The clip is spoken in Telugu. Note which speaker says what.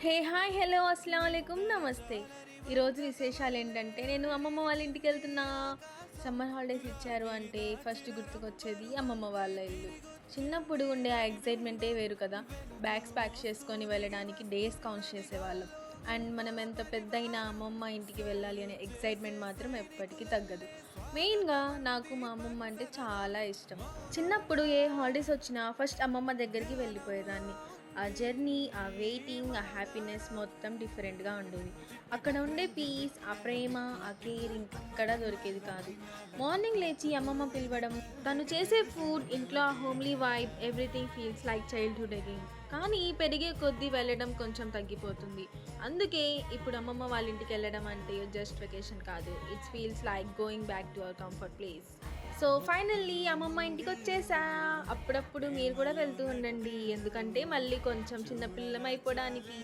Speaker 1: హే హాయ్ హలో అస్సలం వాలేకుమ్ నమస్తే. ఈరోజు విశేషాలు ఏంటంటే నేను అమ్మమ్మ వాళ్ళ ఇంటికి వెళ్తున్నా. సమ్మర్ హాలిడేస్ ఇచ్చారు అంటే ఫస్ట్ గుర్తుకొచ్చేది అమ్మమ్మ వాళ్ళ ఇల్లు. చిన్నప్పుడు ఉండే ఆ ఎగ్జైట్మెంటే వేరు కదా. బ్యాగ్స్ ప్యాక్ చేసుకొని వెళ్ళడానికి డేస్ కౌంట్ చేసేవాళ్ళం. అండ్ మనం ఎంత పెద్దయినా అమ్మమ్మ ఇంటికి వెళ్ళాలి అనే ఎక్సైట్మెంట్ మాత్రం ఎప్పటికీ తగ్గదు. మెయిన్గా నాకు మా అమ్మమ్మ అంటే చాలా ఇష్టం. చిన్నప్పుడు ఏ హాలిడేస్ వచ్చినా ఫస్ట్ అమ్మమ్మ దగ్గరికి వెళ్ళిపోయేదాన్ని. ఆ జర్నీ, ఆ వెయిటింగ్, ఆ హ్యాపీనెస్ మొత్తం డిఫరెంట్గా ఉండేది. అక్కడ ఉండే పీస్, ఆ ప్రేమ, ఆ కేర్ ఇంకెక్కడా దొరికేది కాదు. మార్నింగ్ లేచి అమ్మమ్మ పిలవడం, తను చేసే ఫుడ్, ఇంట్లో ఆ homely vibe, everything feels like childhood again. కానీ పెరిగే కొద్దీ వెళ్ళడం కొంచెం తగ్గిపోతుంది. అందుకే ఇప్పుడు అమ్మమ్మ వాళ్ళ ఇంటికి వెళ్ళడం అంటే జస్ట్ వెకేషన్ కాదు, it's feels like going back to our comfort place. So finally అమ్మమ్మ ఇంటికి వచ్చేసా. అప్పుడప్పుడు మీరు కూడా వెళ్తూ ఉండండి, ఎందుకంటే మళ్ళీ కొంచెం చిన్నపిల్లం అయిపోవడానికి